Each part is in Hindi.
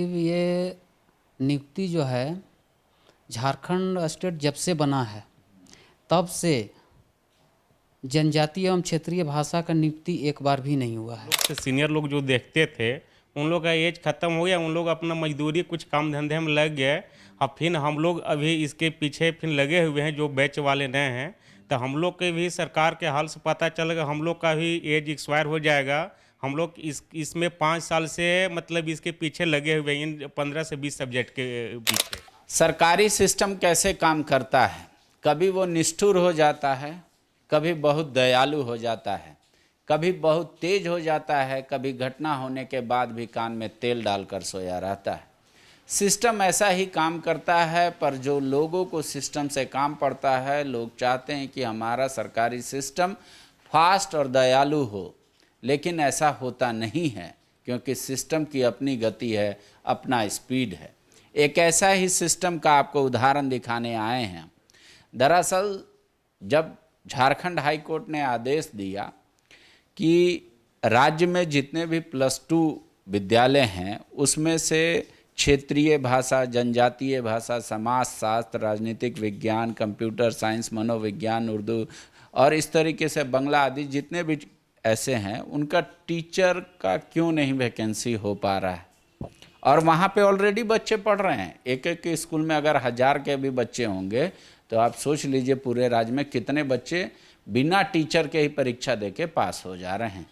ये नियुक्ति जो है झारखंड स्टेट जब से बना है तब से जनजातीय एवं क्षेत्रीय भाषा का नियुक्ति एक बार भी नहीं हुआ है। सीनियर लोग जो देखते थे उन लोग का एज ख़त्म हो गया, उन लोग अपना मजदूरी कुछ काम धंधे में लग गए। अब फिर हम लोग अभी इसके पीछे फिर लगे हुए हैं जो बैच वाले नए हैं। तो हम लोग के भी सरकार के हाल से पता चलेगा, हम लोग का भी एज एक्सपायर हो जाएगा। हम लोग इसमें 5 साल से मतलब इसके पीछे लगे हुए हैं, इन 15 से 20 सब्जेक्ट के पीछे। सरकारी सिस्टम कैसे काम करता है, कभी वो निष्ठुर हो जाता है, कभी बहुत दयालु हो जाता है, कभी बहुत तेज हो जाता है, कभी घटना होने के बाद भी कान में तेल डालकर सोया रहता है। सिस्टम ऐसा ही काम करता है, पर जो लोगों को सिस्टम से काम पड़ता है, लोग चाहते हैं कि हमारा सरकारी सिस्टम फास्ट और दयालु हो, लेकिन ऐसा होता नहीं है क्योंकि सिस्टम की अपनी गति है, अपना स्पीड है। एक ऐसा ही सिस्टम का आपको उदाहरण दिखाने आए हैं। दरअसल जब झारखंड हाई कोर्ट ने आदेश दिया कि राज्य में जितने भी +2 विद्यालय हैं उसमें से क्षेत्रीय भाषा, जनजातीय भाषा, समाजशास्त्र, राजनीतिक विज्ञान, कंप्यूटर साइंस, मनोविज्ञान, उर्दू और इस तरीके से बांग्ला आदि जितने भी ऐसे हैं उनका टीचर का क्यों नहीं वैकेंसी हो पा रहा है। और वहाँ पे ऑलरेडी बच्चे पढ़ रहे हैं। एक एक के स्कूल में अगर 1000 के भी बच्चे होंगे तो आप सोच लीजिए पूरे राज्य में कितने बच्चे बिना टीचर के ही परीक्षा देके पास हो जा रहे हैं।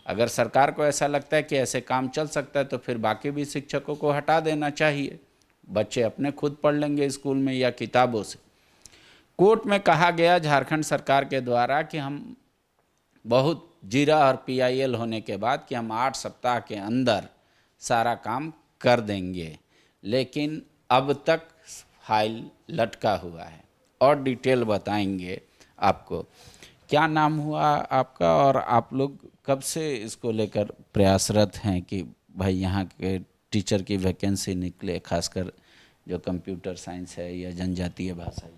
अगर सरकार को ऐसा लगता है कि ऐसे काम चल सकता है तो फिर बाकी भी शिक्षकों को हटा देना चाहिए, बच्चे अपने खुद पढ़ लेंगे स्कूल में या किताबों से। कोर्ट में कहा गया झारखंड सरकार के द्वारा कि हम बहुत जीरा और PIL होने के बाद कि हम 8 सप्ताह के अंदर सारा काम कर देंगे, लेकिन अब तक फाइल लटका हुआ है। और डिटेल बताएंगे आपको। क्या नाम हुआ आपका और आप लोग कब से इसको लेकर प्रयासरत हैं कि भाई यहाँ के टीचर की वैकेंसी निकले, खासकर जो कंप्यूटर साइंस है या जनजातीय भाषा?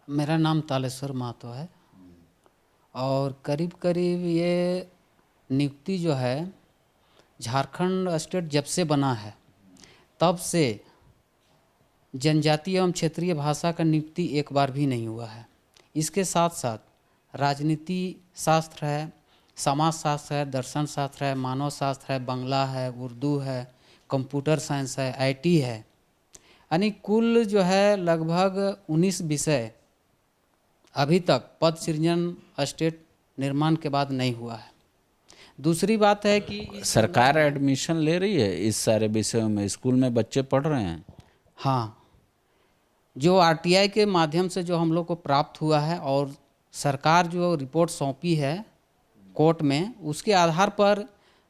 मेरा नाम तालेश्वर महतो है और करीब करीब ये नियुक्ति जो है झारखंड स्टेट जब से बना है तब से जनजातीय एवं क्षेत्रीय भाषा का नियुक्ति एक बार भी नहीं हुआ है। इसके साथ साथ राजनीति शास्त्र है, समाज शास्त्र है, दर्शन शास्त्र है, मानव शास्त्र है, बांग्ला है, उर्दू है, कंप्यूटर साइंस है, IT है, यानी कुल जो है लगभग 19 विषय अभी तक पद सृजन स्टेट निर्माण के बाद नहीं हुआ है। दूसरी बात है कि सरकार एडमिशन ले रही है इस सारे विषयों में, स्कूल में बच्चे पढ़ रहे हैं। हाँ, जो RTI के माध्यम से जो हम लोग को प्राप्त हुआ है और सरकार जो रिपोर्ट सौंपी है कोर्ट में, उसके आधार पर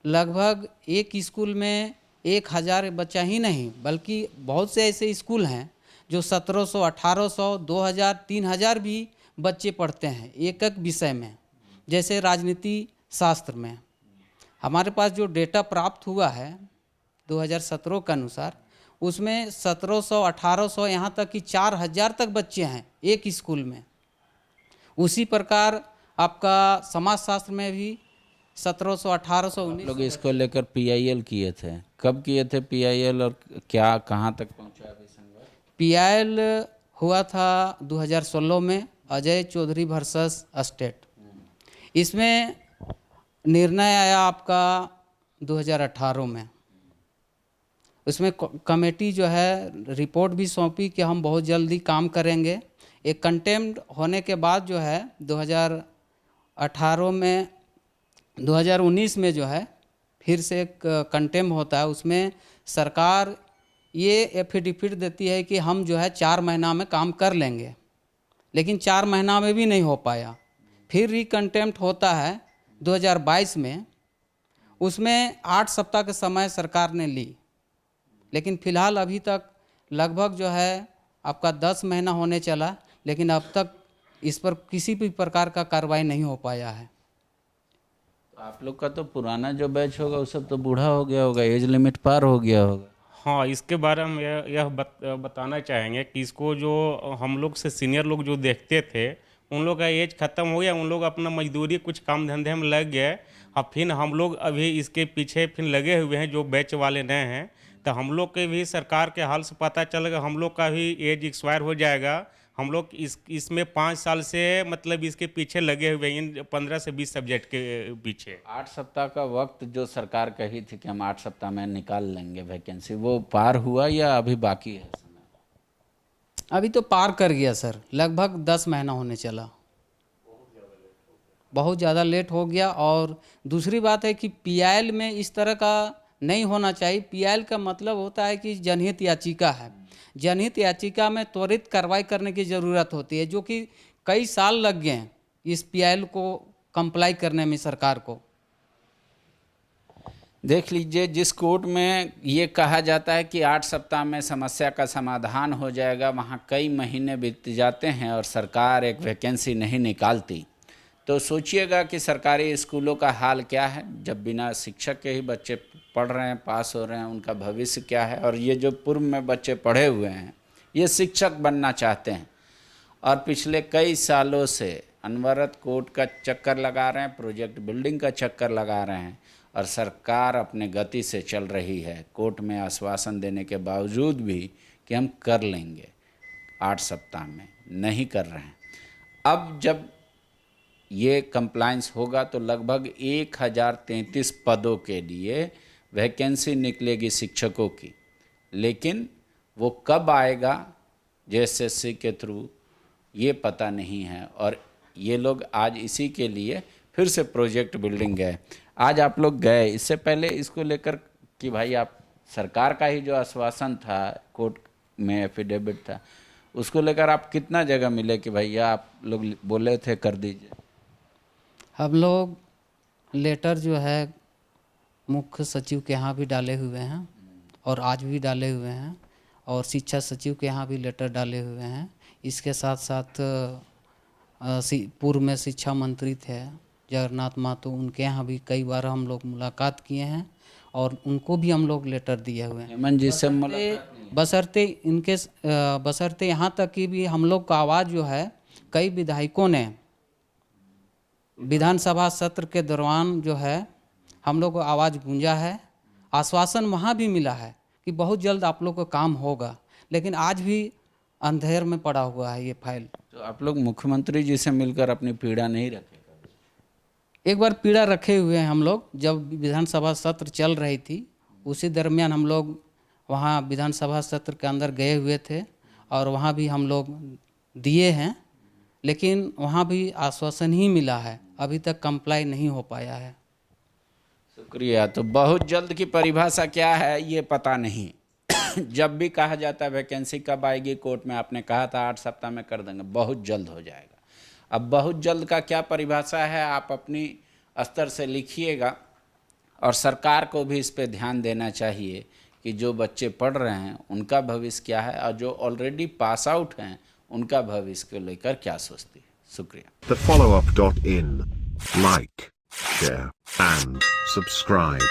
लगभग एक स्कूल में 1000 बच्चा ही नहीं बल्कि बहुत से ऐसे स्कूल हैं जो 1700, 1800, 2000, 3000 भी बच्चे पढ़ते हैं एक एक विषय में। जैसे राजनीति शास्त्र में हमारे पास जो डेटा प्राप्त हुआ है 2017 के अनुसार, उसमें 1700, 1800 यहाँ तक कि 4000 तक बच्चे हैं एक स्कूल में। उसी प्रकार आपका समाजशास्त्र में भी 1700, 1800, 1900 लोग इसको लेकर PIL किए थे। कब किए थे PIL और क्या कहाँ तक पहुँचा अभी संघर्ष? PIL हुआ था 2016 में, अजय चौधरी वर्सेस स्टेट। इसमें निर्णय आया आपका 2018 में। उसमें कमेटी जो है रिपोर्ट भी सौंपी कि हम बहुत जल्दी काम करेंगे। एक कंटेम्प्ट होने के बाद जो है 2018 में 2019 में जो है फिर से एक कंटेम्प्ट होता है। उसमें सरकार ये एफिडेविट देती है कि हम जो है 4 महीना में काम कर लेंगे, लेकिन 4 महीना में भी नहीं हो पाया। फिर रिकंटेम्प्ट होता है 2022 में, उसमें 8 सप्ताह का समय सरकार ने ली, लेकिन फ़िलहाल अभी तक लगभग जो है आपका 10 महीना होने चला, लेकिन अब तक इस पर किसी भी प्रकार का कार्रवाई नहीं हो पाया है। आप लोग का तो पुराना जो बैच होगा वो सब तो बूढ़ा हो गया होगा, एज लिमिट पार हो गया होगा। हाँ, इसके बारे में यह बताना चाहेंगे कि इसको जो हम लोग से सीनियर लोग जो देखते थे उन लोग का एज ख़त्म हो गया, उन लोग अपना मजदूरी कुछ काम धंधे में लग गए। अब फिर हम लोग अभी इसके पीछे फिर लगे हुए हैं जो बैच वाले नए हैं। तो हम लोग के भी सरकार के हाल से पता चलेगा, हम लोग का भी एज एक्सपायर हो जाएगा। हम लोग इसमें 5 साल से मतलब इसके पीछे लगे हुए हैं, इन 15 से 20 सब्जेक्ट के पीछे। 8 सप्ताह का वक्त जो सरकार कही थी कि हम 8 सप्ताह में निकाल लेंगे वैकेंसी, वो पार हुआ या अभी बाकी है समय? अभी तो पार कर गया सर, लगभग 10 महीना होने चला, बहुत ज़्यादा लेट हो गया। और दूसरी बात है कि पीआईएल में इस तरह का नहीं होना चाहिए। पीआईएल का मतलब होता है कि जनहित याचिका है, जनहित याचिका में त्वरित कार्रवाई करने की ज़रूरत होती है, जो कि कई साल लग गए हैं इस पीआईएल को कंप्लाई करने में सरकार को। देख लीजिए, जिस कोर्ट में ये कहा जाता है कि 8 सप्ताह में समस्या का समाधान हो जाएगा, वहाँ कई महीने बीत जाते हैं और सरकार एक वैकेंसी नहीं निकालती। तो सोचिएगा कि सरकारी स्कूलों का हाल क्या है, जब बिना शिक्षक के ही बच्चे पढ़ रहे हैं, पास हो रहे हैं, उनका भविष्य क्या है। और ये जो पूर्व में बच्चे पढ़े हुए हैं, ये शिक्षक बनना चाहते हैं और पिछले कई सालों से अनवरत कोर्ट का चक्कर लगा रहे हैं, प्रोजेक्ट बिल्डिंग का चक्कर लगा रहे हैं, और सरकार अपने गति से चल रही है, कोर्ट में आश्वासन देने के बावजूद भी कि हम कर लेंगे 8 सप्ताह में, नहीं कर रहे हैं। अब जब ये कंप्लायंस होगा तो लगभग 1033 पदों के लिए वैकेंसी निकलेगी शिक्षकों की, लेकिन वो कब आएगा जेएसएससी के थ्रू ये पता नहीं है। और ये लोग आज इसी के लिए फिर से प्रोजेक्ट बिल्डिंग गए। आज आप लोग गए, इससे पहले इसको लेकर कि भाई आप सरकार का ही जो आश्वासन था, कोर्ट में एफिडेविट था, उसको लेकर आप कितना जगह मिले कि भैया आप लोग बोले थे कर दीजिए? हम लोग लेटर जो है मुख्य सचिव के यहाँ भी डाले हुए हैं और आज भी डाले हुए हैं, और शिक्षा सचिव के यहाँ भी लेटर डाले हुए हैं। इसके साथ साथ पूर्व में शिक्षा मंत्री थे जगन्नाथ महतो, उनके यहाँ भी कई बार हम लोग मुलाकात किए हैं और उनको भी हम लोग लेटर दिए हुए हैं। हेमंत जी से बशर्ते यहाँ तक कि भी हम लोग का आवाज़ जो है कई विधायकों ने विधानसभा सत्र के दौरान जो है हम लोग को आवाज़ गूंजा है, आश्वासन वहाँ भी मिला है कि बहुत जल्द आप लोग का काम होगा, लेकिन आज भी अंधेर में पड़ा हुआ है ये फाइल। तो आप लोग मुख्यमंत्री जी से मिलकर अपनी पीड़ा नहीं रखे? एक बार पीड़ा रखे हुए हैं हम लोग, जब विधानसभा सत्र चल रही थी उसी दरमियान हम लोग वहाँ विधानसभा सत्र के अंदर गए हुए थे और वहाँ भी हम लोग दिए हैं, लेकिन वहाँ भी आश्वासन ही मिला है, अभी तक कंप्लाई नहीं हो पाया है। शुक्रिया। तो बहुत जल्द की परिभाषा क्या है ये पता नहीं। जब भी कहा जाता है वैकेंसी कब आएगी, कोर्ट में आपने कहा था 8 सप्ताह में कर देंगे, बहुत जल्द हो जाएगा। अब बहुत जल्द का क्या परिभाषा है, आप अपनी स्तर से लिखिएगा, और सरकार को भी इस पे ध्यान देना चाहिए कि जो बच्चे पढ़ रहे हैं उनका भविष्य क्या है, और जो ऑलरेडी पास आउट हैं उनका भविष्य को लेकर क्या सोचती है। शुक्रिया। TheFollowUp.in. Like, share, and subscribe.